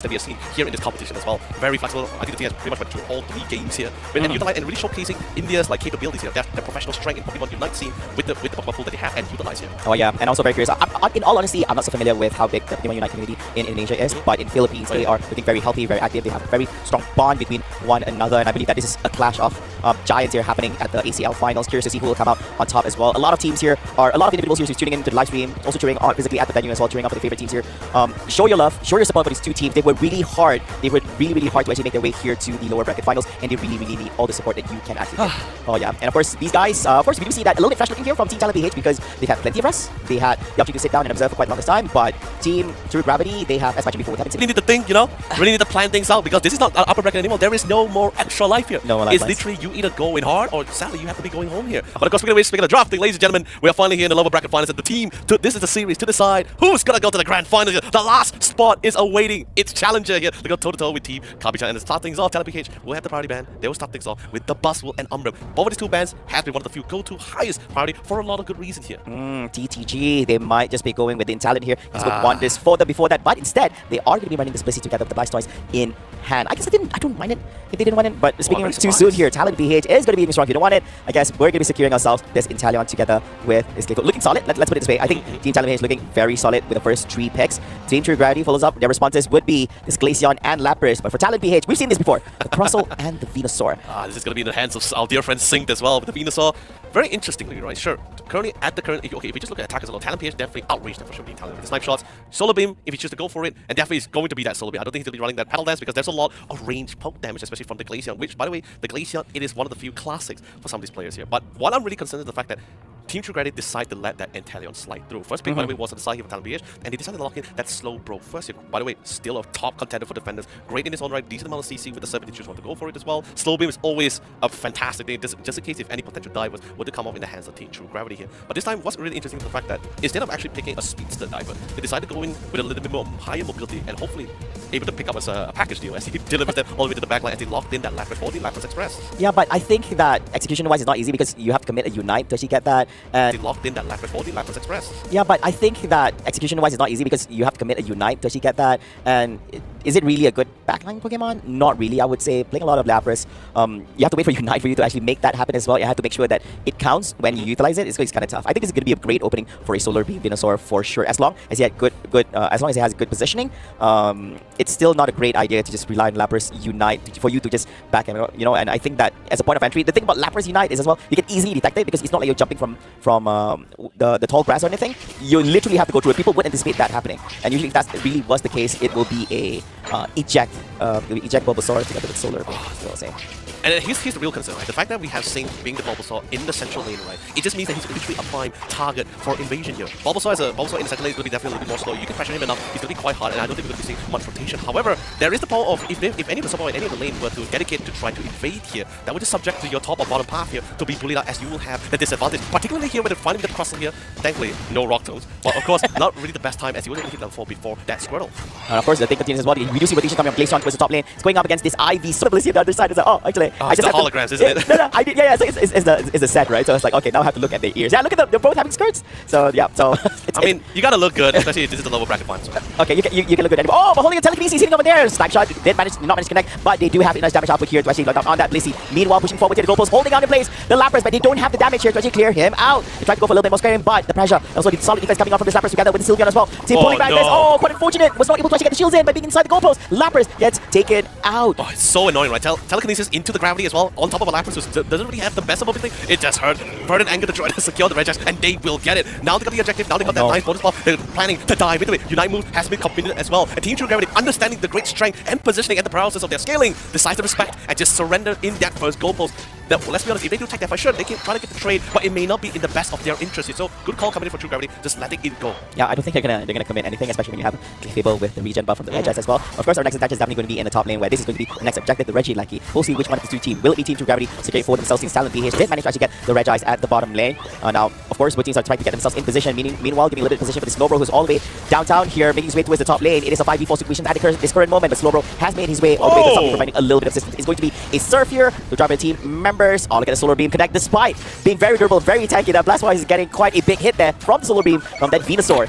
that we have seen here in this competition as well. Very flexible. I think the team has pretty much went through all 3 games here, and utilize and really showcasing India's like capabilities here. Their professional strength in Pokemon Unite scene with the Pokemon pool that they have and utilize here. Oh yeah, and also very curious. In all honesty, I'm not so familiar with how big the Pokemon Unite community in Indonesia is, but in Philippines they are looking very healthy, very active. They have a very strong bond between one another, and I believe that this is a clash of giants here happening at the ACL finals. Curious to see who will come out on top as well. A lot of teams here are a lot of individuals here who's tuning into the live stream, also cheering on physically at the venue as well, cheering on for the favorite teams here. Show your love, show your support for these 2 teams. They worked really hard. They worked really hard to actually make their way here to the lower bracket finals, and they really need all the support that you can actually get. Oh yeah, and of course these guys, of course we do see that a little bit fresh looking here from Team Talon BH because they've had plenty of rest. They had the opportunity to sit down and observe for quite a long time, but Team 𝗵𝗴𝗵𝗵𝗵, they have, as mentioned before, we haven't seen. Really need to think, you know, really need to plan things out because this is not an upper bracket anymore. There is no more extra life here. No more life. It's literally you either go in hard or sadly you have to be going home here. But of course, speaking of drafting, ladies and gentlemen, we are finally here in the lower bracket finals, and the team, this is the series to decide who's gonna go to the grand final here. The last spot is awaiting its challenger here. They go toe-to-toe with Team 𝗵𝗶𝗵𝗵, and to start things off, Talon BH will have the priority ban. They will start things off with the 𝗵𝗶𝗵𝗵 and 𝗟𝗏. Both of these 2 bans have been one of the few go-to highest priority for a lot of good reasons here. TTG, they might just be going with the Talon here. It's would want this for them before that, but instead they are going to be running this Blissey together with the Blastoise in hand. I guess I don't mind it if they didn't want it, but speaking too soon here, Talon BH is going to be strong if you don't want it. I guess we're going to be securing ourselves this Inteleon together with this Gecko. Looking solid, let's put it this way. I think Team Talon BH is looking very solid with the first 3 picks. Team 𝗵𝗵𝗵𝗵 follows up. Their responses would be this Glaceon and Lapras, but for Talon BH, we've seen this before. The Crustle and the Venusaur. This is going to be in the hands of our dear friend Synced as well with the Venusaur. Very interestingly, right? Sure. Currently at the current, okay, if you just look at attackers alone, Talon BH definitely outraged them for sure being Talon with the snipe shots. Solar Beam, if you choose to go for it, and definitely is going to be that Solar Beam. I don't think he's going to be running that Petal Dance because there's a lot of range poke damage, especially from the Glaceon, which, by the way, the Glaceon, it is one of the few classics for some of these players here. But what I'm really concerned is the fact that Team 𝗵𝗵𝗵𝗵 decided to let that Inteleon slide through. First pick, by the way, was on the side here for Talon BH, and they decided to lock in that Slowbro first here. By the way, still a top contender for defenders. Great in his own right, decent amount of CC with the 7 they choose want to go for it as well. Slow Beam is always a fantastic thing, just in case if any potential divers were to come off in the hands of Team 𝗵𝗵𝗵𝗵 here. But this time, what's really interesting is the fact that instead of actually picking a speedster diver, they decided to go in with a little bit more higher mobility and hopefully able to pick up as a package deal as he delivers them all the way to the backline as they locked in that Lapras for the Lapras Express. Yeah, but I think that execution-wise is not easy because you have to commit a Unite to actually get that. They locked in that Lapras for the Lapras Express. Yeah, but I think that execution-wise is not easy because you have to commit a Unite to actually get that. And is it really a good backline Pokemon? Not really, I would say. Playing a lot of Lapras, you have to wait for Unite for you to actually make that happen as well. You have to make sure that it counts when you utilize it. It's kind of tough. I think it's going to be a great opening for a Solar Beam Venusaur for sure. As long as he had as long as he has good positioning, it's still not a great idea to just rely on Lapras Unite for you to just back him, you know. And I think that as a point of entry, the thing about Lapras Unite is as well, you can easily detect it because it's not like you're jumping from the tall grass or anything. You literally have to go through it. People would anticipate that happening, and usually if that really was the case, it will be a eject Bulbasaur together with Solar Beam. That's what I'll say. And here's the real concern, right? The fact that we have Sync being the Bulbasaur in the central lane, right? It just means that he's literally a prime target for invasion here. Bulbasaur in the central lane is going to be definitely a little bit more slow. You can pressure him enough, he's going to be quite hard, and I don't think we're going to be seeing much rotation. However, there is the power of if any of the support in any of the lane were to dedicate to try to invade here, that would just subject to your top or bottom path here to be bullied out as you will have the disadvantage. Particularly here when they're finding the Crustle here, thankfully, no Rock Toads. But of course, not really the best time as he was able to hit level 4 before that Squirtle. And of course, the thing continues as well. We do see rotation coming from Glaceon towards the top lane. It's going up against this Ivy. So Blissey on the other side. It's like, oh, actually, I just the holograms, isn't it? No, I did. Yeah, it's the set, right? So it's like, okay, now I have to look at their ears. Yeah, look at them. They're both having skirts. So yeah, so I mean, you gotta look good, especially if this is the lower bracket finals. Okay, you can look good anyway. Oh, but holding a telekinesis hitting over there. Snipe shot did not manage to connect, but they do have a nice damage output here to actually lock down on that Blissey. Meanwhile, pushing forward to the goalpost, holding down in place the Lapras, but they don't have the damage here to actually clear him out. They try to go for a little bit more scaring, but the pressure, also the solid defense coming out from this Lapras together with the Sylveon as well. Team pulling back this. Oh, quite unfortunate. Was not able to actually get the shields in by being inside the goalpost. Lapras gets taken out. Oh, it's so annoying, right? Telekinesis into the gravity as well, on top of a Lapras who doesn't really have the best of everything. It just hurt. Burden Anger to try to secure the Regex, and they will get it. Now they got the objective, now they got that nice bonus buff. They're planning to dive into it. Unite move has been completed as well. And Team 𝗵𝗵𝗵𝗵, understanding the great strength and positioning and the paralysis of their scaling, decides to respect and just surrender in that first goalpost. Now, let's be honest, if they do take that fight, sure, they can try to get the trade, but it may not be in the best of their interest. So, good call coming in for 𝗵𝗵𝗵𝗵, just letting it go. Yeah, I don't think they're gonna commit anything, especially when you have 𝗵𝗵𝗵𝗵 with the regen buff from the Regex as well. Of course, our next advantage is definitely going to be in the top lane, where this is going to be the next objective, the Regieleki. We'll see which one of the two teams. Will it be Team 𝗵𝗵𝗵𝗵 secure for themselves since Talon BH did manage to actually get the Regice at the bottom lane. Now, of course, both teams are trying to get themselves in position, meanwhile, giving a little bit of position for the Slowbro, who's all the way downtown here, making his way towards the top lane. It is a 5v4 situation at this current moment, but Slowbro has made his way all the way to the top, providing a little bit of assistance. It's going to be a Surf here to drive the team members. Oh, look at the Solar Beam connect, despite being very durable, very tanky. That Blastoise is getting quite a big hit there from the Solar Beam from that Venusaur.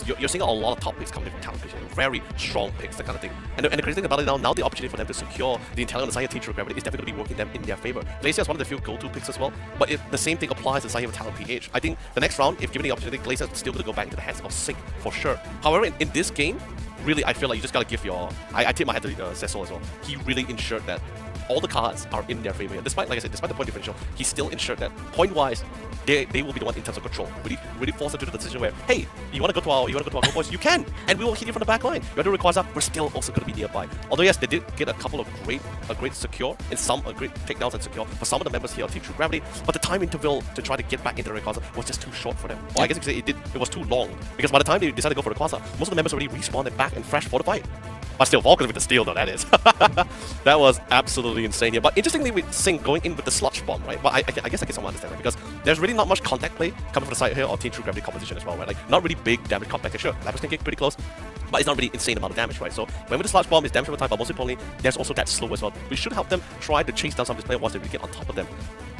because you're seeing a lot of top picks coming from Talon, very strong picks, that kind of thing. And the crazy thing about it now the opportunity for them to secure the Talon and Sia TTG is definitely going to be working them in their favor. Glacier is one of the few go-to picks as well, but the same thing applies to Sia with Talon PH. I think the next round, if given the opportunity, Glacier is still going to go back into the hands of Sync for sure. However, in this game, really, I feel like you just gotta give your. I tip my hat to Cecil as well. He really ensured that all the cards are in their favor. And despite, like I said, despite the point differential, he still ensured that point-wise, they will be the one in terms of control. Really force them to the decision where, hey, you want to go to our goal points, you can, and we will hit you from the back line. You want to Rayquaza, we're still also going to be nearby. Although yes, they did get a couple of great secure and some great takedowns and secure for some of the members here on Team True Gravity, but the time interval to try to get back into the Rayquaza was just too short for them. Or I guess you could say it was too long, because by the time they decided to go for Rayquaza, most of the members already respawned and back and fresh for the fight. But still, Vulcan with the steal though, that is. That was absolutely insane here. But interestingly, with Sing going in with the sludge bomb, right? But I guess I can somewhat understand, right? Because there's really not much contact play coming from the side here or Team TrueGravity composition as well, right? Like, not really big damage contact. Sure, Lapis can get pretty close, but it's not really insane amount of damage, right? So when with the sludge bomb, it's damage over time, but most importantly, there's also that slow as well. We should help them try to chase down some of this player once they really get on top of them.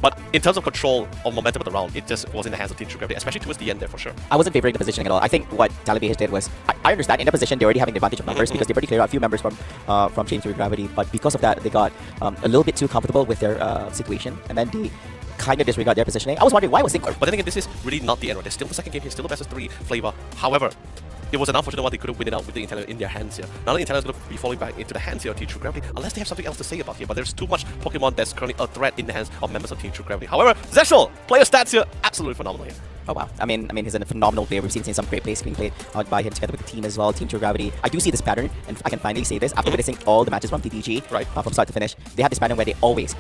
But in terms of control of momentum of the round, it just was in the hands of Team TrueGravity, especially towards the end there for sure. I wasn't favoring the positioning at all. I think what 𝗟𝗏𝗶𝗵𝗵 did was, I understand in the position they're already having the advantage of numbers because they've already cleared out a few members from Team TrueGravity, but because of that, they got a little bit too comfortable with their situation, and then they kind of disregard their positioning. I was wondering why was it. But then again, this is really not the end, right? There's still the second game here, still the best of 3 flavor. However, it was an unfortunate one. They could have win it out with the Intelligence in their hands here. Now the Intelligence is going to be falling back into the hands here of Team TrueGravity, unless they have something else to say about here. But there's too much Pokemon that's currently a threat in the hands of members of Team TrueGravity. However, Zeshul, player stats here, absolutely phenomenal here. Oh wow! I mean, he's a phenomenal player. We've seen some great plays being played by him together with the team as well. Team TrueGravity. I do see this pattern, and I can finally say this after witnessing all the matches from TTG, right, from start to finish. They have this pattern where they always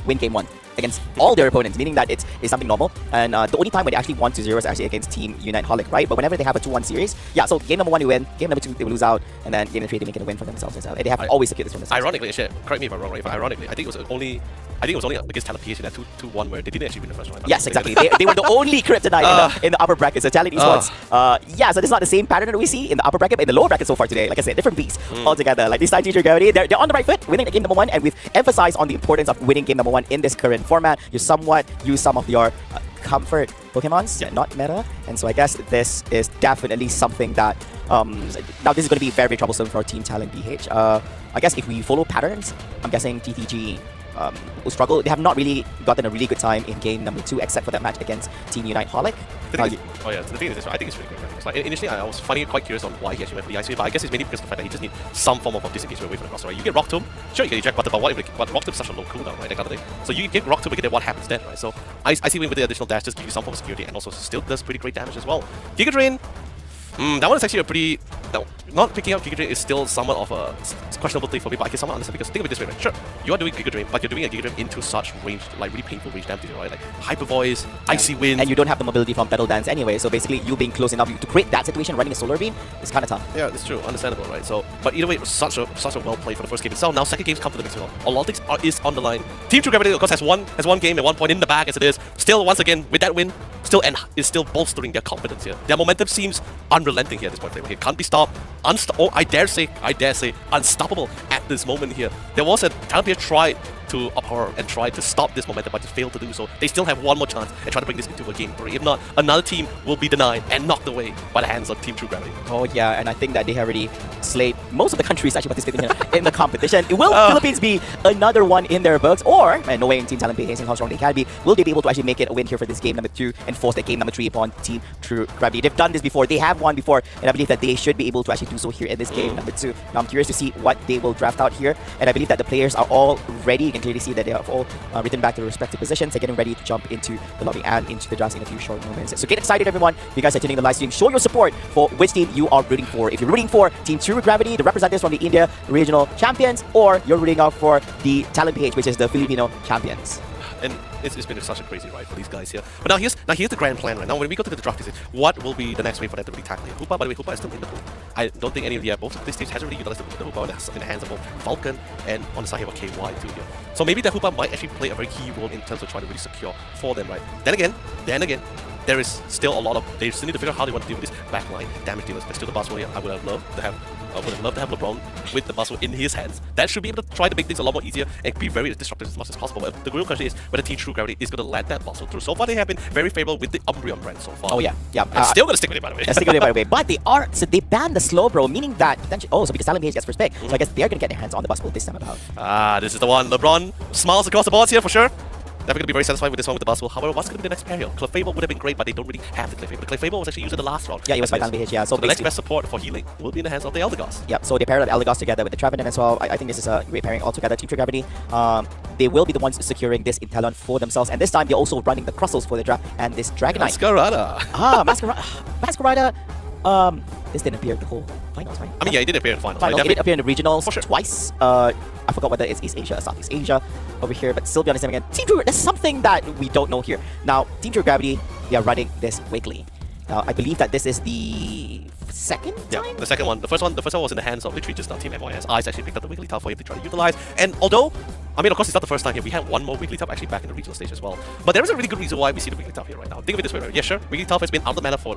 win game 1 against all their opponents, meaning that it's something normal. And the only time when they actually won 2-0 is actually against Team 𝗟𝗏𝗏𝗏𝗏, right? But whenever they have a 2-1 series, yeah. So game number 1 they win, game number 2 they will lose out, and then game number 3 they make it a win for themselves as well. They have always secured this from themselves. Ironically, shit. Correct me if I'm wrong, right? But ironically, I think it was only against Talon in that 2-1 where they didn't actually win the first round. Yes, exactly. they were the only kryptonite in the upper bracket. So Talon eSports, yeah. So this is not the same pattern that we see in the upper bracket, but in the lower bracket so far today. Like I said, different beasts altogether. Like this time, Team TrueGravity, they're on the right foot, winning game number 1, and we've emphasized on the importance of winning game number 1 in this current format. You somewhat use some of your comfort Pokemons, not meta, and so I guess this is definitely something that now this is going to be very, very troublesome for Team Talon BH. I guess if we follow patterns, I'm guessing TTG will struggle. They have not really gotten a really good time in game number 2, except for that match against Team 𝗟𝗏𝗏𝗏𝗏. The thing is, I think it's really great. Like, initially, I was finding it quite curious on why he actually went for the IC, but I guess it's mainly because of the fact that he just needs some form of disengagement away from the cross, right? You get Rock Tomb, sure, you get eject Butter, but Rock Tomb is such a low cooldown, right? That kind of thing. So you get Rock Tomb, and what happens then, right? So I see with the additional dash just give you some form of security, and also still does pretty great damage as well. Giga Drain. That one is actually a pretty... No, not picking up Giga Drain is still somewhat of a questionable thing for me, but I can somewhat understand because think of it this way, right? Sure, you are doing Giga Drain, but you're doing a Giga Drain into such range, like really painful range damage, right? Like Hyper Voice, Icy Wind. And you don't have the mobility from Petal Dance anyway, so basically you being close enough to create that situation running a Solar Beam is kind of tough. Yeah, that's true, understandable, right? So, but either way, it was such a well played for the first game itself. Now second game's come to the mix as well. A lot of things is on the line. Team TrueGravity, of course, has one game at one point in the bag as it is. Still, once again, with that win, is still bolstering their confidence here. Their momentum seems unrelenting here at this point. It can't be stopped. I dare say, unstoppable at this moment here. There was a 𝗟𝗏𝗏𝗏𝗏 tried to uproar and try to stop this momentum, but just failed to do so. They still have one more chance and try to bring this into a game 3. If not, another team will be denied and knocked away by the hands of Team TrueGravity. Oh yeah, and I think that they have already slayed most of the countries actually participating in the competition. Will Philippines be another one in their books, or knowing Team Talon BH and how strong they can be, will they be able to actually make it a win here for this game number 2 and force that game number 3 upon Team TrueGravity? They've done this before. They have won before, and I believe that they should be able to actually do so here in this game number 2. Now I'm curious to see what they will draft out here, and I believe that the players are all ready. You can clearly see that they have all written back to their respective positions. They're getting ready to jump into the lobby and into the drafts in a few short moments. So get excited, everyone. If you guys are tuning in the live stream, show your support for which team you are rooting for. If you're rooting for Team TrueGravity, the representatives from the India regional champions, or you're rooting out for the Talon BH, which is the Filipino champions. And it's been such a crazy ride for these guys here. But now here's the grand plan right now. When we go to the draft, is what will be the next way for them to really tackle it? 𝗏𝗏𝗏𝗏𝗏, by the way, 𝗏𝗏𝗏𝗏𝗏 is still in the pool. I don't think any of both of these teams has already utilized the 𝗏𝗏𝗏𝗏𝗏 in the hands of both Vulcan and on the side here of 𝗘𝗺 too here. So maybe the 𝗏𝗏𝗏𝗏𝗏 might actually play a very key role in terms of trying to really secure for them, right? Then again, there is still a lot of... They still need to figure out how they want to deal with this backline damage dealers. There's still the Buzzword here. I would have loved to have LeBron with the Buzzword in his hands. That should be able to try to make things a lot more easier and be very disruptive as much as possible. But the real question is whether Team TrueGravity is going to let that Buzzword through. So far, they have been very favorable with the Umbreon brand so far. Oh yeah. And still going to stick with it, by the way. Stick with it, by the way. But they banned the Slowbro, meaning that potentially... Oh, so because Talon BH gets first pick. So I guess they're going to get their hands on the Buzzword this time about. This is the one. LeBron smiles across the boards here for sure. Definitely going to be very satisfied with this one with the Buzzword. However, what's going to be the next pair here? 𝗟𝗏𝗏𝗏𝗏 would have been great, but they don't really have the 𝗟𝗏𝗏𝗏𝗏𝗏. The 𝗟𝗏𝗏𝗏 was actually used in the last round. Yeah, it was by Talon BH, yeah. So the next best support for healing will be in the hands of the Eldegoss. Yep, so they paired up Eldegoss together with the Trevenant as well. I think this is a great pairing altogether. Team TrueGravity, they will be the ones securing this in Talon for themselves. And this time, they're also running the Crustles for the draft and this Dragonite. Masquerada. This didn't appear in the whole finals, right? I mean, yeah, it did appear in the finals. It did appear in the regionals for sure. Twice. I forgot whether it's East Asia or Southeast Asia over here, but still be on the same again. Team TrueGravity, there's something that we don't know here. Now, Team TrueGravity, they are running this weekly. Now, I believe that this is the second time? Yeah, the second one. The first one was in the hands of literally just Team MOS. Eyes actually picked up the Wigglytuff for him to try to utilize. And although, I mean, of course, it's not the first time here. We had one more Wigglytuff actually back in the regional stage as well. But there is a really good reason why we see the Wigglytuff here right now. Think of it this way, right? Yeah, sure, Wigglytuff has been out of the meta for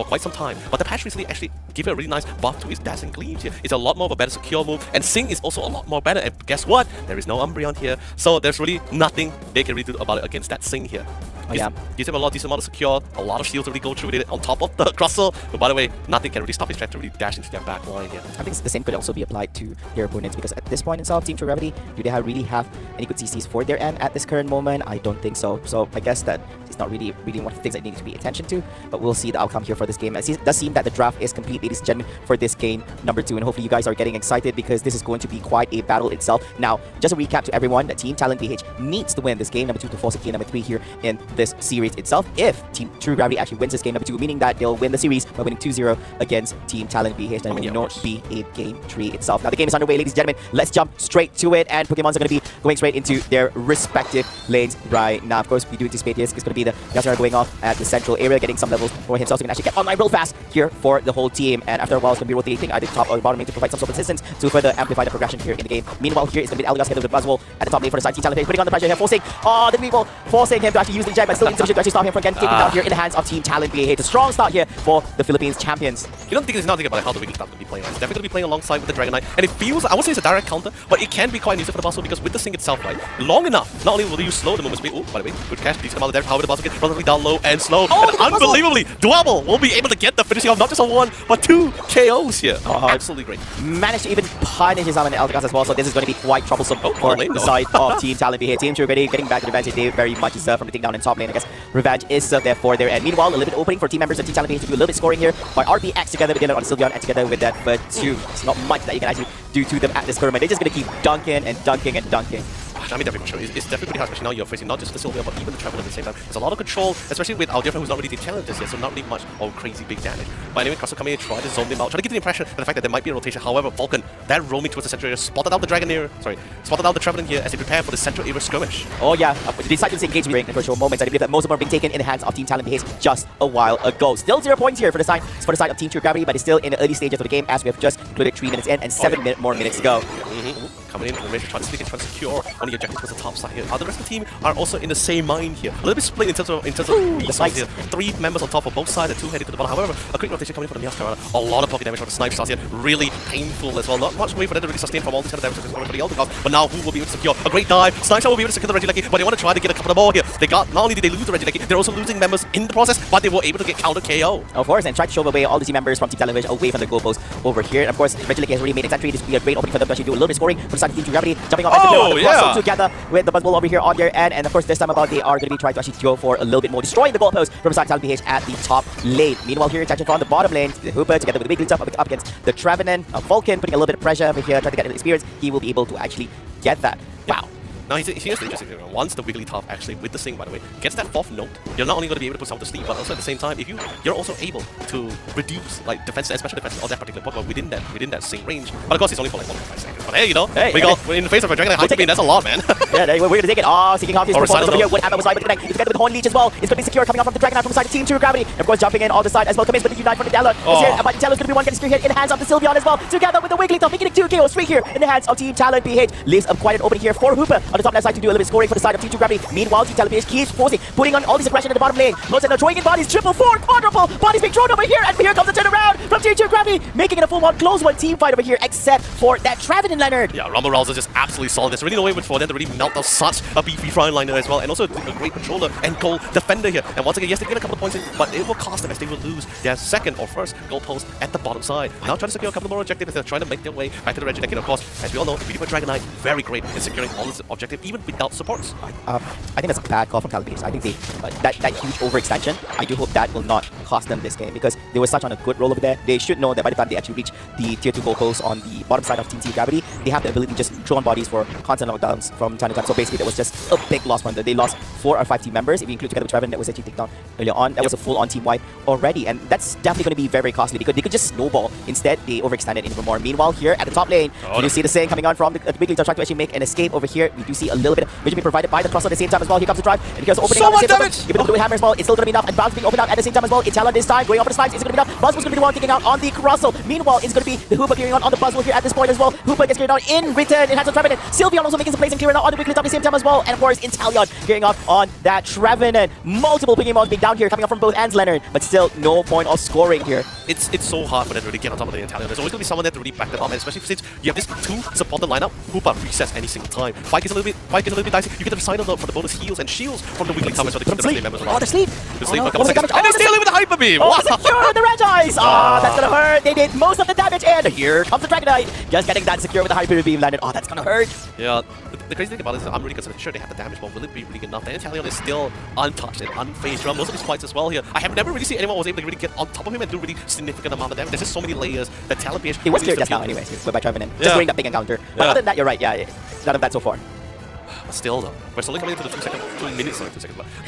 quite some time. But the patch recently actually gave it a really nice buff to his dazzling gleams here. It's a lot more of a better secure move. And Sing is also a lot more better. And guess what? There is no Umbreon here. So there's really nothing they can really do about it against that Sing here. Oh, yeah. Gives him a lot decent amount of secure, a lot of shields to really go through with it on top of the Crossel. But by the way, nothing can really stop his track to really dash into their back line here. I think the same could also be applied to their opponents because at this point itself, Team 𝗵𝗴𝗵𝗵𝗵, do they really have any good CCs for their end at this current moment? I don't think so. So I guess that it's not really one of the things that need to be attention to. But we'll see the outcome here for this game. It does seem that the draft is complete, ladies and gentlemen, for this game number 2. And hopefully you guys are getting excited because this is going to be quite a battle itself. Now, just a recap to everyone, that Team Talon PH needs to win this game number 2 to force game number 3 here in this series itself. If Team 𝗵𝗵𝗵𝗵 actually wins this game number 2, meaning that they'll win the series by winning 2-0 against Team Talon PH, and it will not be a game 3 itself. Now the game is underway, ladies and gentlemen. Let's jump straight to it, and Pokemons are going to be going straight into their respective lanes right now. Of course, we do anticipate this. It's going to be the Yasuo going off at the central area, getting some levels for himself, so he can actually get online real fast here for the whole team. And after a while, it's going to be rotating either top or bottom lane to provide some sort of resistance to further amplify the progression here in the game. Meanwhile, here is going to be the Elgas together with the Buzzwole at the top lane for the side. Team Talon putting on the pressure here, forcing the people, forcing him to actually use the eject, but still insufficient to actually stop him from getting taken down here in the hands of Team Talon PH. A strong start here for the Philippines champions. You don't think there's nothing about how the Wigglytuff will be playing. It's definitely going to be playing alongside with the Dragonite, and it feels, I won't say it's a direct counter, but it can be quite useful for the Buzzwole because with the Sing itself, right, long enough, not only will you slow the movement speed, by the way, good catch, decent amount of damage, however the Buzzwole gets relatively down low and slow, and unbelievably, 𝗵𝗶𝗵𝗵𝗵 will be able to get the finishing off not just on 1, but 2 KOs here. Absolutely great. Managed to even punish his arm in the Elgas as well, so this is going to be quite troublesome for the side of Team Talon PH. Team 𝗵𝗵𝗵𝗵𝗵 getting back to revenge, they very much deserve from the takedown in top lane. I guess revenge is served there for their end. Meanwhile, a little bit opening for team members of Team Talon PH to do a little bit scoring here by RPX together with Dylan on Sylveon and together with that 𝗏2. It's not much that you can actually do to them at this tournament. They're just going to keep dunking and dunking and dunking. I mean, definitely for sure. It's definitely pretty hard, especially now you're facing not just the Sylveon, but even the Traveler at the same time. There's a lot of control, especially with our dear friend who's not really the challenges yet, so not really much of crazy big damage. But anyway, Crossel coming in, try to zone them out, try to give the impression of the fact that there might be a rotation. However, Vulcan, that roaming towards the central area, spotted out the spotted out the Traveler here as they prepare for the central area skirmish. Oh yeah, they decided to engage during the crucial moments. I believe that most of them are being taken in the hands of Team Talon PH just a while ago. Still 0 points here for the side of Team 𝗵𝗵𝗵𝗵𝗵, but it's still in the early stages of the game as we have just included 3 minutes in and 7 more minutes to go. Coming in, trying to sneak and trying to secure on the objective towards the top side here. The rest of the team are also in the same mind here. A little bit split in terms of resources here. 3 members on top of both sides, and 2 headed to the bottom. However, a quick rotation coming in from the 𝗵𝗵𝗵𝗵𝗵. A lot of pocket damage from the snipe shots here. Really painful as well. Not much way for them to really sustain from all these kind of damage coming from the 𝗵𝗵𝗵𝗵𝗵. But now who will be able to secure a great dive? Snipe shot will be able to secure the Regieleki, but they want to try to get a couple of more here. They got, not only did they lose the Regieleki, they're also losing members in the process, but they were able to get counter KO. Of course, and try to shove away all the team members from Team Talon away from the goalpost over here. And of course, Regieleki has already made its entry. This will be a great opening for them to actually do a little bit of scoring from the side of Team 𝗵𝗵𝗵𝗵𝗵, jumping off together with the Buzzwole over here on their end. And of course, this time about they are going to be trying to actually go for a little bit more, destroying the goalpost from the side of Talon PH at the top lane. Meanwhile, here attention from the bottom lane, the 𝗵𝗶𝗵𝗵𝗵 together with the Wigglytuff up against the Trevenant. Vulcan putting a little bit of pressure over here, trying to get an experience. He will be able to actually get that. Wow. Now, here's the interesting thing. Once the Wigglytuff actually, with the Sing, by the way, gets that 4th note, you're not only going to be able to put someone to sleep, but also at the same time, if you're also able to reduce like defense and special defense of that particular Pokemon within that Sing range. But of course, it's only for like 1.5 seconds. But hey, you know, we're in the face of a Dragonite high beam. That's a lot, man. Yeah, we're going to take it. Seeking out his performance over here. What happened was like together with the Horn Leech as well. It's going to be secure coming out from the Dragonite from the side of Team 𝗵𝗵𝗵𝗵𝗵. And of course, jumping in all the side as well. Commits with the Unite from the Talon. But Talon's going to be one getting secure here in the hands of the Sylveon as well. Together with the Wigglytuff, making it 2 KOs straight here in the hands of Team Talon PH. Leaves up quite an opening here for 𝗵𝗶𝗵𝗵𝗵 on the top left side to do a little bit scoring for the side of Team 𝗵𝗵𝗵𝗵𝗵. Meanwhile, Team Talon PH keeps forcing, putting on all this aggression in the bottom lane. Looks at the throwing in bodies, 4, quadruple bodies being thrown over here, and here comes the turnaround from Team 𝗵𝗵𝗵𝗵𝗵, making it a full-on close one team fight over here, except for that Trevenant Leonard. Yeah, Rumble Rouser is just absolutely solid. There's really no way for them to really melt out such a beefy frontliner as well, and also a great controller and goal defender here. And once again, yes, they get a couple of points in, but it will cost them as they will lose their second or first goal post at the bottom side. Now trying to secure a couple more objectives as they're trying to make their way back to the Regieleki. And of course, as we all know, beautiful Dragonite, very great in securing all this objective, even without supports. I think that's a bad call from Talon PH. I think that huge overextension, I do hope that will not cost them this game because they were such on a good roll over there. They should know that by the time they actually reach the tier 2 goal post on the bottom side of Team 𝗵𝗵𝗵𝗵𝗵, they have the ability to just throw on bodies for constant knockdowns from time to time. So basically, there was just a big loss from them. They lost 4 or 5 team members. If you include together with Trevenant that was actually taken down earlier on, that was a full-on team wipe already. And that's definitely going to be very costly because they could just snowball. Instead, they overextended even more. Meanwhile, here at the top lane, you see the Sing coming on from the Wigglytuff trying to actually make an escape over here. We do see a little bit of vision being provided by the Crossel at the same time as well. Here comes the drive, and here's opening so up much the damage! Even though the hammer as well, it's still going to be enough, and bounce being opened out at the same time as well. It's Talon this time, going over the snipes, is going to be down. 𝗶𝗴𝗵𝗵 going to be the one taking out on the 𝗘𝗵𝗃𝗄𝗀. Meanwhile, it's going to be the 𝗵𝗂 carrying on the 𝗶𝗴𝗵 here at this point as well. 𝗵𝗂 gets carried out in return. It has a 𝗟𝗏𝗏. Sylveon also making some plays and clearing out on the weekly top at the same time as well. And of course, in Talon carrying up on that 𝗟𝗏𝗏. Multiple Pokemon being down here, coming up from both ends, Leonard. But still, no point of scoring here. It's so hard for them to really get on top of the Italian. There's always going to be someone there to really back them up, and especially since you have this two supported lineup, 𝗵𝗂 resets any single time. Fight gets a little bit dicey. You get the sign of for the bonus heals and shields from the weekly time, so they keep the rest of the members alive. Oh, the sleep! The sleep for a couple seconds. And they still live with the Hyper Beam! Oh, secure the Regis! Oh, that's gonna hurt. They did most of the damage, and here comes the Dragonite. Just getting that secure with the Hyper Beam landed. Oh, that's gonna hurt. Yeah, the crazy thing about it is I'm really concerned. Sure, they have the damage, but will it be really enough? The Italian is still untouched and unfazed throughout most of these fights as well here. I have never really seen anyone was able to really get on top of him and do really significant amount of damage. There's just so many layers that Talon PH. He was clear just now, anyways, by driving in. Just doing that big encounter. But other than that, you're right. Yeah, none of that so far. But still though, we're slowly coming into the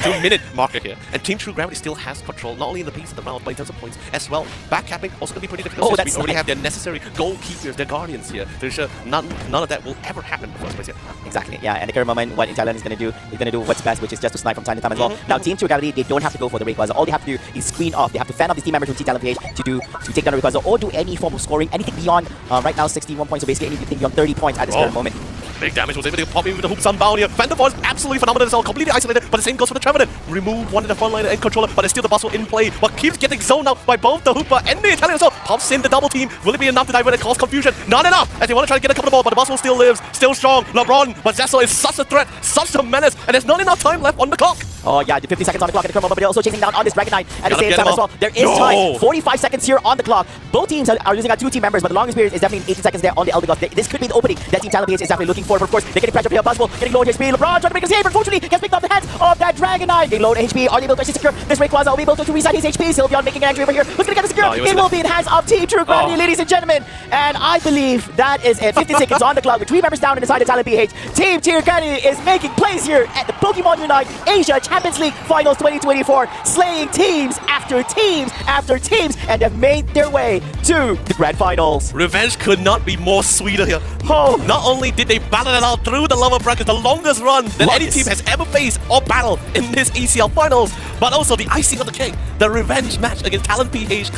2 minute marker here. And Team True Gravity still has control, not only in the pace of the round, but in terms of points as well. Backcapping also going to be pretty difficult since we already have their necessary goalkeepers, their guardians here. There's none of that will ever happen in the first place here. Exactly, yeah, and the current moment, what Talon is going to do, is going to do what's best, which is just to snipe from time to time as well. Now, Team True Gravity, they don't have to go for the Rayquaza. All they have to do is screen off. They have to fan off these team members from Talon PH to take down the Rayquaza, or do any form of scoring, anything beyond, right now, 61 points, so basically anything beyond 30 points at this current moment. Big damage was able to pop in with the hoops unbound here. Phantom Force absolutely phenomenal as well, completely isolated, but the same goes for the 𝗟𝗏𝗏. Remove one of the frontliner and controller, but it's still the bustle in play, but keeps getting zoned out by both the 𝗵𝗂 and the Italian as well. Pops in the double team. Will it be enough to divert and cause confusion? Not enough, as they want to try to get a couple of balls, but the bustle still lives, still strong. LeBron, but Zessel is such a threat, such a menace, and there's not enough time left on the clock. Oh yeah, 50 seconds on the clock at the current moment, but they're also chasing down on this Dragonite at the same time as well. There is time, 45 seconds here on the clock. Both teams are using our 2 team members, but the longest period is definitely 18 seconds there on the Eldegoss. This could be the opening that Team Talon PH is definitely looking for, but of course, they're getting pressure up here. 𝗶𝗴𝗵𝗵 getting low HP. LeBron trying to make a save, unfortunately, gets picked off the hands of that Dragonite. Getting low HP, are they able to actually secure this Rayquaza? Are we able to reset his HP? Sylveon making an entry over here. Who's going to get the secure? It will be in the hands of Team True Gravity, ladies and gentlemen. And I believe that is it. 50 seconds on the clock with 3 members down inside the Talon PH. Team True Gravity is making plays here at the Pokemon Unite Asia Champions League Finals 2024, slaying teams after teams after teams, and have made their way to the Grand Finals. Revenge could not be more sweeter here. Oh, not only did they battle it out through the lower bracket, the longest run that any team has ever faced or battled in this ACL Finals, but also the icing on the cake, the revenge match against Talon PH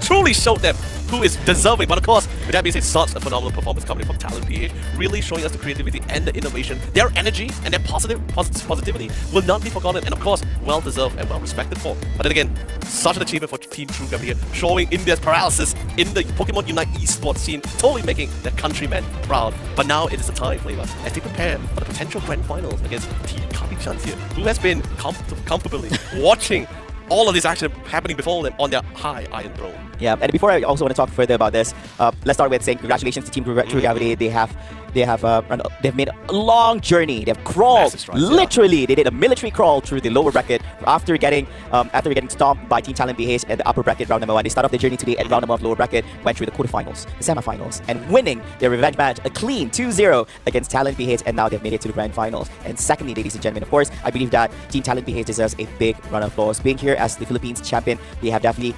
truly showed them who is deserving. But of course, with that being said, such a phenomenal performance coming from Talon PH, really showing us the creativity and the innovation. Their energy and their positivity will not be forgotten, and of course, well deserved and well respected for. But then again, such an achievement for Team True Gravity here, showing India's paralysis in the Pokemon Unite eSports scene, totally making their countrymen proud. But now it is the time, Flavor, as they prepare for the potential grand finals against Team 𝗵𝗏𝗏 here, who has been comfortably watching all of this action happening before them on their high iron throne. Yeah, and before I also want to talk further about this, let's start with saying congratulations to Team True Gravity. They've made a long journey. They've crawled, literally. They did a military crawl through the lower bracket after getting stomped by Team Talon PH at the upper bracket round number 1. They started off their journey today at round number 1 of lower bracket, went through the quarterfinals, the semifinals, and winning their revenge match, a clean 2-0 against Talon PH, and now they've made it to the grand finals. And secondly, ladies and gentlemen, of course, I believe that Team Talon PH deserves a big round of applause. Being here as the Philippines champion, they have definitely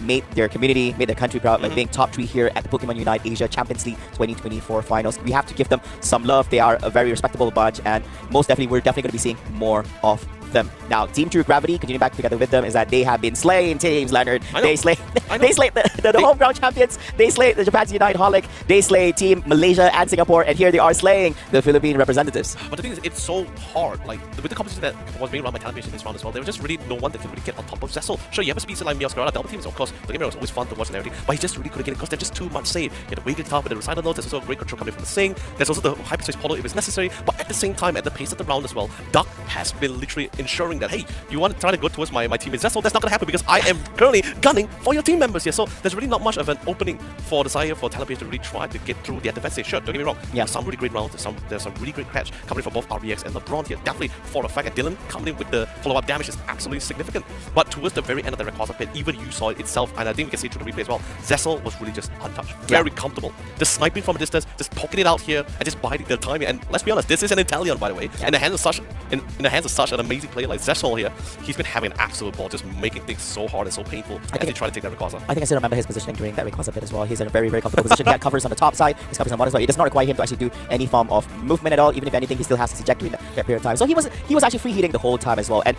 made their community, made their country proud, by being top 3 here at the Pokemon Unite Asia Champions League 2024 finals. We have to give them some love. They are a very respectable bunch, and most definitely we're definitely going to be seeing more of them. Now, Team True Gravity, continuing back together with them, is that they have been slaying teams, Leonard. They slayed the home ground champions. They slayed the Japan's Unite Holic. They slayed Team Malaysia and Singapore, and here they are slaying the Philippine representatives. But the thing is, it's so hard. Like, with the competition that was being run by Talon PH in this round as well, there was just really no one that can really get on top of Zessel. Sure, you have a speed like 𝗵𝗏𝗵𝗵, double teams, of course. The game was always fun to watch and everything, but he just really couldn't get it because they're just too much save. You get the Wiggly top with the recital notes. There's also great control coming from the Sing. There's also the Hyperspace Portal if it's necessary. But at the same time, at the pace of the round as well, Duck has been literally ensuring that, hey, you want to try to go towards my team in Zessel, that's not going to happen because I am currently gunning for your team members here. So there's really not much of an opening for Desire for Talon PH to really try to get through the defense stage. Sure, don't get me wrong. Yeah, some really great rounds. There's some really great cracks coming from both RBX and LeBron here. Definitely for the fact that Dylan coming in with the follow-up damage is absolutely significant. But towards the very end of the Rayquaza pit, even you saw it itself, and I think we can see it through the replay as well, Zessel was really just untouched. Very comfortable. Just sniping from a distance, just poking it out here, and just biding the timing. And let's be honest, this is an Italian, by the way. In the hands of such an amazing player like Zessel here, he's been having an absolute ball, just making things so hard and so painful as they try to take that Rayquaza. I think I still remember his positioning during that Rayquaza pit as well. He's in a very, very comfortable position. He had covers on the top side, he's covers on the bottom side. It does not require him to actually do any form of movement at all. Even if anything, he still has to eject during that period of time. So he was actually free hitting the whole time as well. And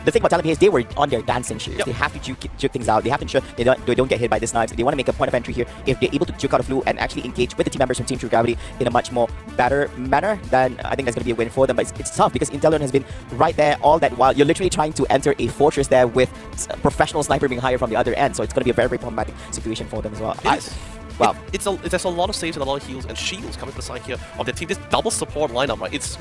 the thing about Talon is they were on their dancing shoes. They have to juke things out. They have to ensure they don't get hit by this knives. They want to make a point of entry here. If they're able to juke out a flu and actually engage with the team members from Team 𝗵𝗴𝗵𝗵 in a much more better manner, then I think that's going to be a win for them. But it's tough because Talon has been right there all that while. You're literally trying to enter a fortress there with a professional sniper being hired from the other end. So it's going to be a very, very problematic situation for them as well. Wow. There's a lot of saves and a lot of heals and shields coming from the side here of their team. This double support lineup, right? It's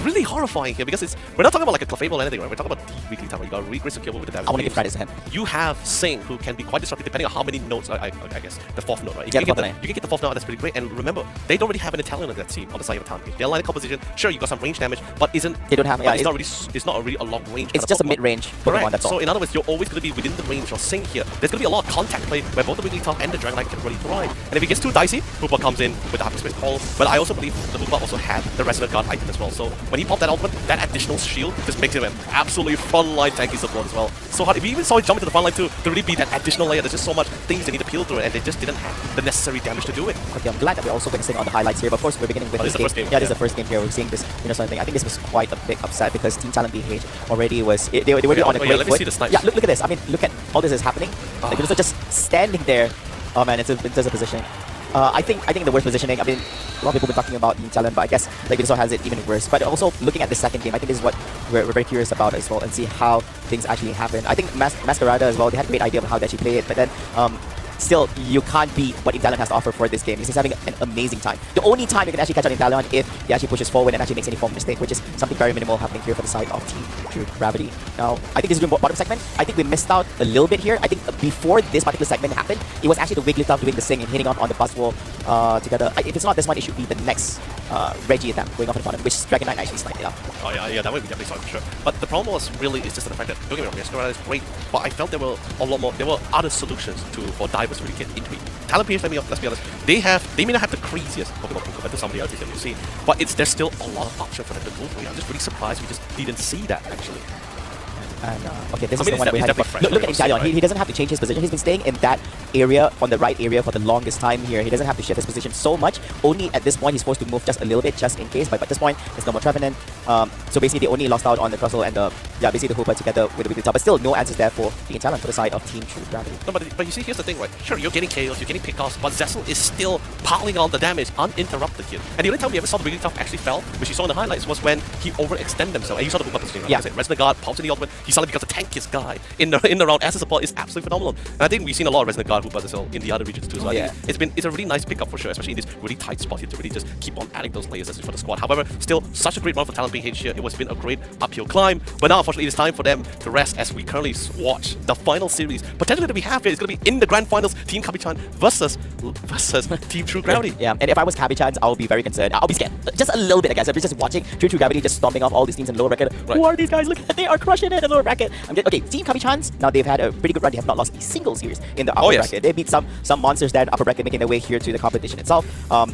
really horrifying here because we're not talking about like a 𝗘𝗵𝗶𝗵𝗵 or anything, right? We're talking about the weekly time, right? You got really great skill with the damage. I want to give credit to him. You have Sing, who can be quite disruptive depending on how many nodes, I guess, the fourth node, right? If you can get the fourth node, that's pretty great. And remember, they don't really have an Italian on that team on the side of Talon. Their line composition, sure, you got some range damage, but they don't have. Yeah, it's not really a long range. It's just a mid-range Pokemon. That's all. So in other words, you're always going to be within the range of Sing here. There's going to be a lot of contact play where both the weekly top and the Dragonite can really thrive. And if it gets too dicey, 𝗵𝗶𝗵𝗵 comes in with the hyperspace call. But I also believe the 𝗵𝗶𝗵𝗵 also had the Resonant Guard item as well. So when he popped that ultimate, that additional shield just makes him an absolutely frontline tanky support as well. So hard. If you even saw it jump into the front line too, to really be that additional layer, there's just so much things they need to peel through, and they just didn't have the necessary damage to do it. Okay, I'm glad that we're also witnessing on the highlights here. But of course, we're beginning with this game. Yeah, this is the first game here. We're seeing this, something. I think this was quite a big upset because Team Talon BH already was. They were on a great let me see the snipes. Yeah, look at this. I mean, look at all this is happening. Like, they're just standing there. Oh man, it's a positioning. I think the worst positioning. I mean, a lot of people have been talking about Team Talon, but I guess like Venusaur has it even worse. But also looking at the second game, I think this is what we're very curious about as well, and see how things actually happen. I think 𝗵𝗵𝗵𝗵 as well. They had a great idea of how they actually play it, but then still, you can't beat what Talon has to offer for this game. He's having an amazing time. The only time you can actually catch on Talon if he actually pushes forward and actually makes any form of mistake, which is something very minimal happening here for the side of Team 𝗵𝗵𝗵𝗵. Now, I think this is doing bottom segment. I think we missed out a little bit here. I think before this particular segment happened, it was actually the Wigglytuff doing the Sing and hitting off on the Buzzwole together. If it's not this one, it should be the next Reggie attempt going off in the bottom, which Dragonite actually sniped it up. Oh yeah, that would be definitely solid for sure. But the problem was really is just the fact that, don't get me wrong, Dragonite is great, but I felt there were a lot more. There were other solutions for divers to really get into it. Talon PH, let's be honest, they may not have the craziest Pokemon pool compared to some of the others that we've seen, but there's still a lot of options for them to go for. I'm just really surprised we just didn't see that actually. And okay, this is the one that we had. Look at Talon. He doesn't have to change his position. He's been staying in that area, on the right area, for the longest time here. He doesn't have to shift his position so much. Only at this point, he's forced to move just a little bit, just in case. But at this point, there's no more 𝗵𝗵𝗵𝗵. So basically, they only lost out on the Crustle and basically the 𝗵𝗶𝗵𝗵 together with the Wigglytuff. But still, no answers there for Team Talon for the side of Team 𝗵𝗵𝗵𝗵. No, but you see, here's the thing, right? Sure, you're getting KOs, you're getting pickoffs, but Zessel is still piling on the damage uninterrupted here. And the only time we ever saw the Wigglytuff actually fell, which you saw in the highlights, was when he overextended himself. And you saw the 𝗵𝗶𝗵𝗵𝗵 positioning, right? Yeah. Resonant Guard pops in the ultimate. He suddenly becomes a tankiest guy in the round as a support is absolutely phenomenal. And I think we've seen a lot of Resonant Guard 𝗵𝗶𝗵𝗵𝗵 as well in the other regions too. So yeah, it's a really nice pickup for sure, especially in this really tight spot here to really just keep on adding those layers for the squad. However, still such a great run for Talon BH here. It was been a great uphill climb, but now unfortunately it's time for them to rest as we currently watch the final series. Potentially that we have here is going to be in the grand finals, Team 𝗵𝗵𝗵𝗵 versus Team 𝗵𝗵𝗵𝗵. Yeah, and if I was 𝗵𝗵𝗵𝗵𝗵, I'll be very concerned. I'll be scared just a little bit, I guess. I'll be just watching Team 𝗵𝗵𝗵𝗵𝗵 just stomping off all these teams in lower bracket. Right. Who are these guys? Look at, they are crushing it in lower bracket. Okay, Team 𝗵𝗵𝗵𝗵𝗵, now they've had a pretty good run. They have not lost a single series in the upper bracket. They beat some monsters there in the upper bracket, making their way here to the competition itself.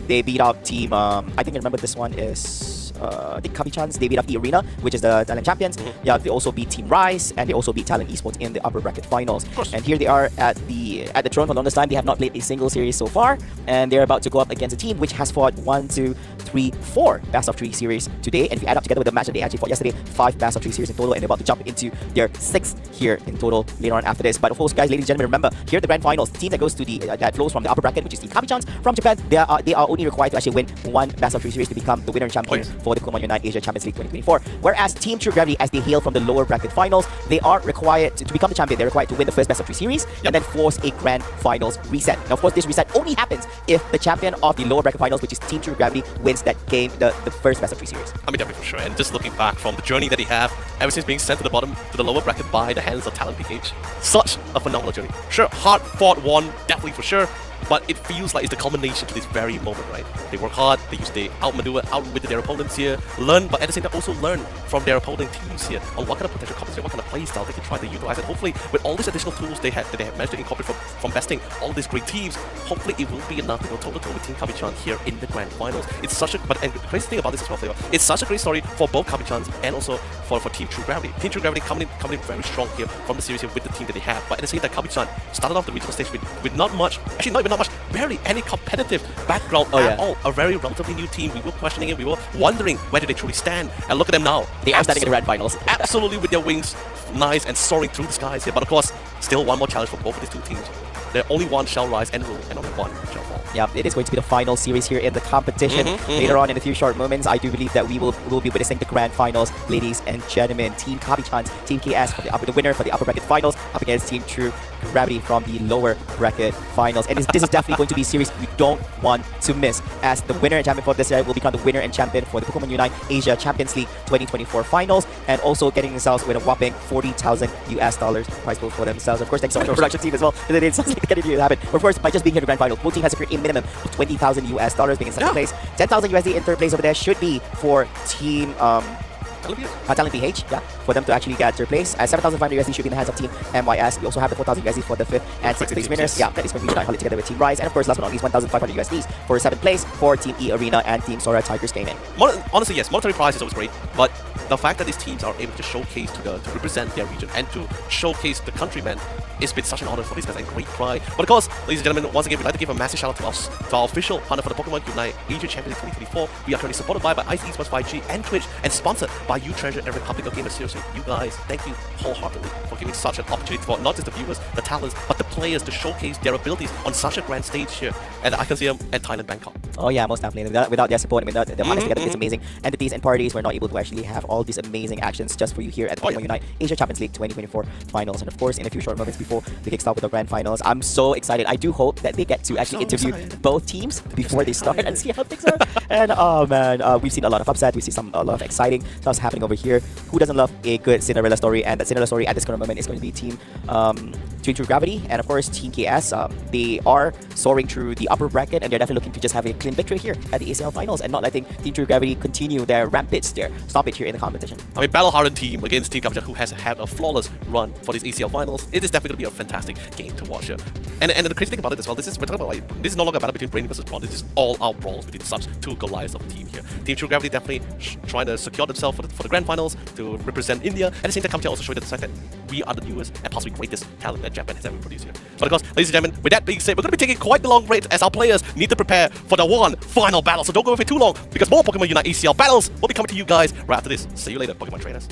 They beat out Team, I think I remember this one is I think 𝗵𝗵𝗵𝗵𝗵. They beat up 𝗟𝗵𝗵𝗵𝗵, which is the Talon champions. Yeah, they also beat Team Rise, and they also beat Talon eSports in the upper bracket finals. And here they are at the throne for the longest time. They have not played a single series so far, and they're about to go up against a team which has fought 1, 2, 3, 4 best of 3 series today. And if you add up together with the match that they actually fought yesterday, 5 best of 3 series in total, and they're about to jump into their 6th here in total later on after this. But of course, guys, ladies and gentlemen, remember, here at the grand finals, the team that goes to that flows from the upper bracket, which is the 𝗵𝗵𝗵𝗵𝗵 from Japan, they are only required to actually win 1 best of 3 series to become the winner and champion for the Pokemon Unite Asia Champions League 2024. Whereas Team 𝗵𝗵𝗵𝗵𝗵, as they hail from the lower bracket finals, they are required to become the champion. They're required to win the first best of 3 series and then force a grand finals reset. Now, of course, this reset only happens if the champion of the lower bracket finals, which is Team 𝗵𝗵𝗵𝗵𝗵, wins that game, the first best of 3 series. I mean, definitely for sure. And just looking back from the journey that he had ever since being sent to the lower bracket by the hands of Talon BH, such a phenomenal journey. Sure, hard-fought one, definitely for sure. But it feels like it's the culmination to this very moment, right? They work hard, they outmaneuver, outwit their opponents here, learn, but at the same time also learn from their opponent teams here on what kind of potential combos, what kind of play style they can try to utilize. And hopefully, with all these additional tools they have managed to incorporate from besting all these great teams, hopefully it will be enough to go toe-to-toe with Team 𝗵𝗵𝗵𝗵𝗵 here in the grand finals. It's such a, and the crazy thing about this as well, Flavor, it's such a great story for both 𝗵𝗵𝗵𝗵𝗵 and also for Team 𝗵𝗵𝗵𝗵𝗵. Team 𝗵𝗵𝗵𝗵𝗵 coming in very strong here from the series here with the team that they have. But at the same time, 𝗵𝗵𝗵𝗵𝗵 started off the regional stage with not much, actually not with not much, barely any competitive background at all. A very relatively new team. We were questioning it. We were wondering where do they truly stand. And look at them now. They are standing in the grand finals. Absolutely with their wings nice and soaring through the skies here. But of course, still one more challenge for both of these two teams. There's only one shall rise and rule, and only one shall fall. Yeah, it is going to be the final series here in the competition. Later on in a few short moments, I do believe that we will be witnessing the grand finals, ladies and gentlemen. Team 𝗵𝗶𝗶𝗵𝗁, Team KS for the winner for the upper bracket finals up against Team 𝗵𝗵𝗵𝗵𝗵 from the lower bracket finals. And this is definitely going to be a series you don't want to miss, as the winner and champion for this year will become the winner and champion for the Pokemon Unite Asia Champions League 2024 finals, and also getting themselves with a whopping $40,000 prize pool for themselves. Of course, thanks so much to our production team as well. It sounds like getting it happen. Of course, by just being here in the grand final, both teams have secured a minimum of $20,000 being in second place. 10,000 USD in third place over there should be for Team Talon PH, for them to actually get third place. 7,500 USD should be in the hands of Team MYS. We also have the 4,000 USD for the 5th and 6th place winners. That is going to be Unite together with Team Rise. And of course, last but not least, 1,500 USDs for 7th place for Team 𝗵𝗶𝗵𝗵𝗵 and Team 𝗟𝗏𝗃𝗃𝗏. Honestly, yes, monetary prizes is always great, but the fact that these teams are able to showcase to represent their region and to showcase the countrymen, it's been such an honor for these guys and great pride. But of course, ladies and gentlemen, once again, we'd like to give a massive shout out to our official partner for the Pokemon Unite Asia Champions League 2024. We are currently supported by ICE eSports 5G and Twitch, and sponsored by 𝗂𝗏𝗏 and Republic of Gamers. Seriously, you guys, thank you wholeheartedly for giving such an opportunity for not just the viewers, the talents, but the players to showcase their abilities on such a grand stage here at the Iconium and Thailand, Bangkok. Oh yeah, most definitely. Without their support and without them together, these amazing entities and parties, we're not able to actually have all these amazing actions just for you here at the Pokemon Unite Asia Champions League 2024 finals. And of course, in a few short moments before we kick start with the grand finals, I'm so excited. I do hope that they get to actually interview both teams before they start and see how things are. And oh man, we've seen a lot of upset. We've seen a lot of exciting stuff happening over here. Who doesn't love a good Cinderella story? And that Cinderella story at this current moment is going to be Team 𝗵𝗵𝗵𝗵𝗵 and of course Team KS. They are soaring through the upper bracket, and they're definitely looking to just have a clean victory here at the ACL finals and not letting Team 𝗵𝗵𝗵𝗵𝗵 continue their rampage, their stompage here in the competition. I mean, battle-hardened team against Team 𝗵𝗵𝗵𝗵, who has had a flawless run for these ACL finals. It is definitely going to be a fantastic game to watch here. And the crazy thing about it as well, we're talking about this is no longer a battle between Brain versus Brawn. This is all out brawls between such two Goliaths of a team here. Team 𝗵𝗵𝗵𝗵𝗵 definitely trying to secure themselves for the grand finals to represent India. At the same time, 𝗵𝗵𝗵𝗵𝗵 also showing the fact that we are the newest and possibly greatest talent that Japan has ever produced here. But of course, ladies and gentlemen, with that being said, we're going to be taking quite the long break as our players need to prepare for the one final battle. So don't go away for too long, because more Pokemon Unite ACL battles will be coming to you guys right after this. See you later, Pokemon trainers.